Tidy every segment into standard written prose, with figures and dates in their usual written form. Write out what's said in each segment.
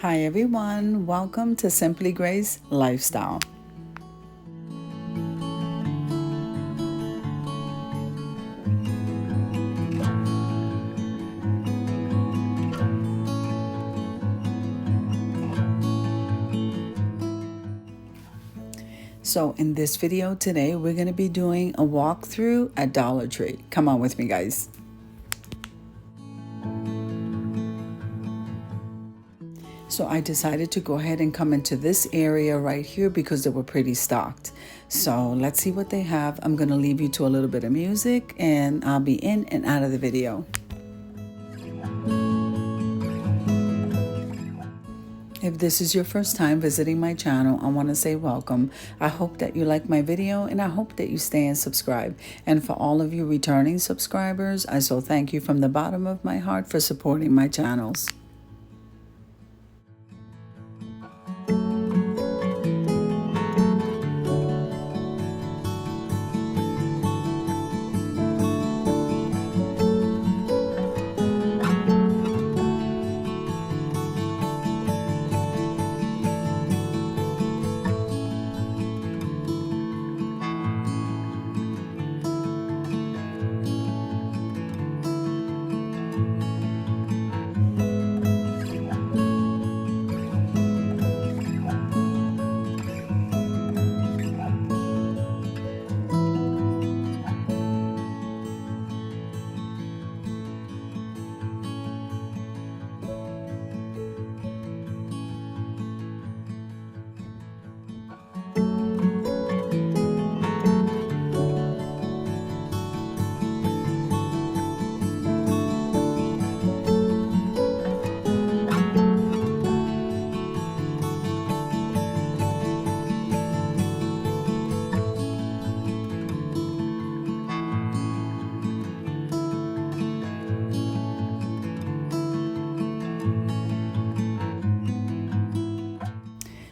Hi everyone, welcome to Simply Grace Lifestyle. So in this video today, we're going to be doing a walkthrough at Dollar Tree. Come on with me, guys. So I decided to go ahead and come into this area right here because they were pretty stocked. So let's see what they have. I'm going to leave you to a little bit of music and I'll be in and out of the video. If this is your first time visiting my channel, I want to say welcome. I hope that you like my video and I hope that you stay and subscribe. And for all of you returning subscribers, I so thank you from the bottom of my heart for supporting my channels.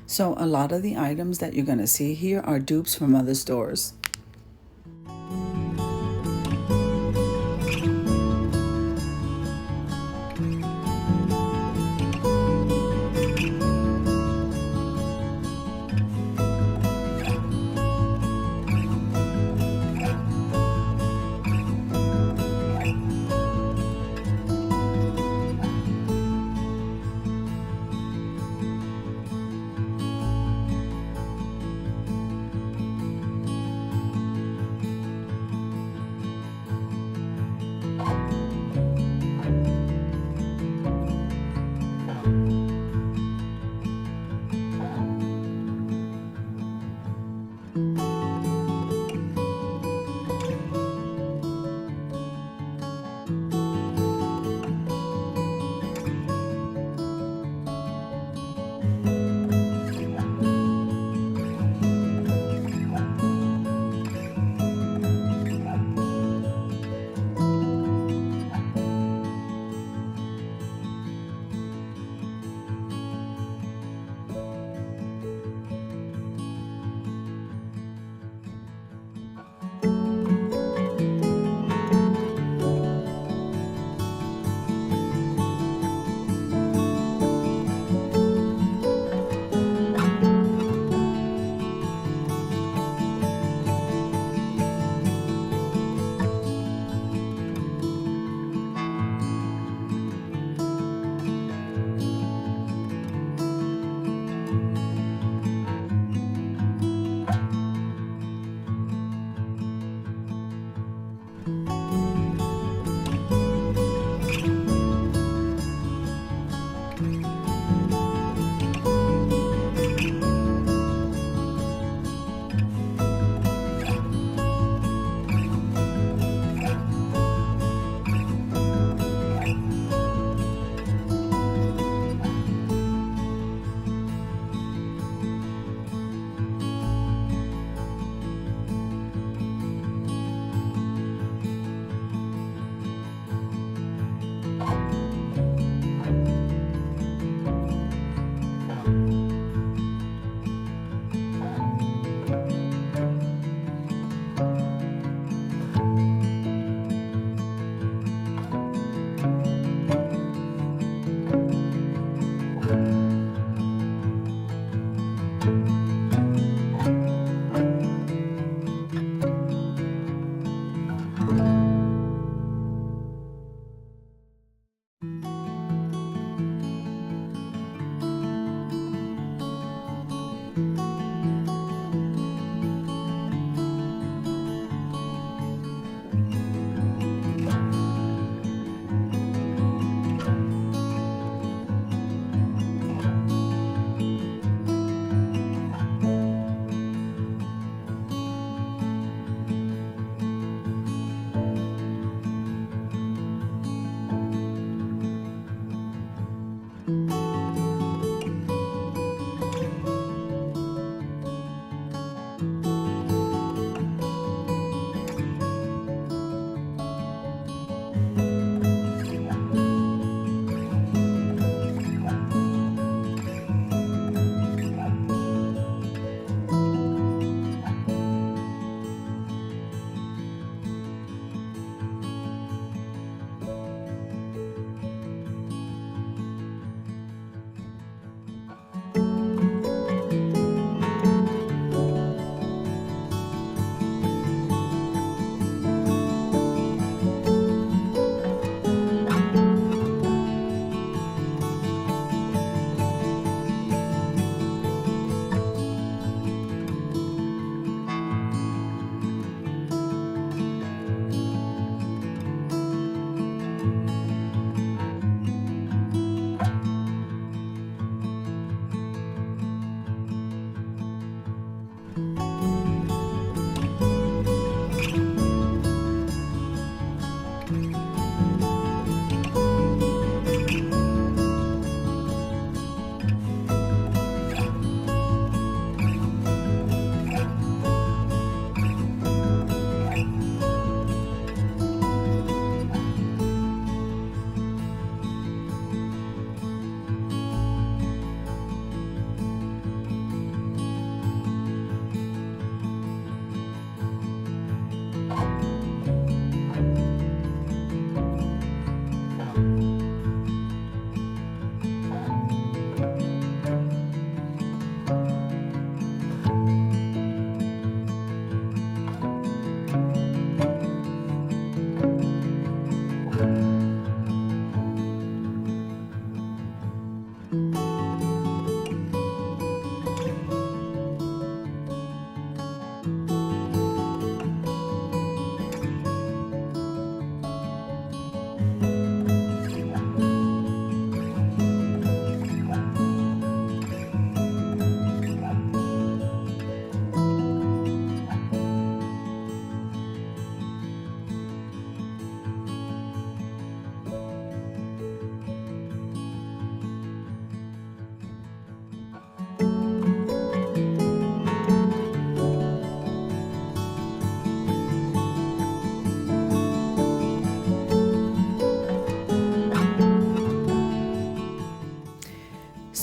So a lot of the items that you're going to see here are dupes from other stores.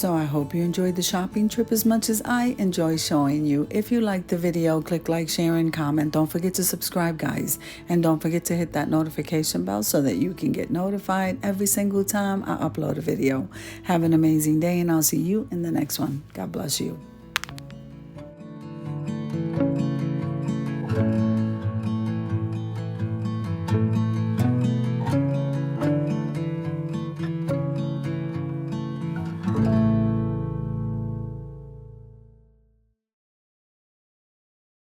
So I hope you enjoyed the shopping trip as much as I enjoy showing you. If you liked the video, click like, share, and comment. Don't forget to subscribe, guys. And don't forget to hit that notification bell so that you can get notified every single time I upload a video. Have an amazing day, and I'll see you in the next one. God bless you.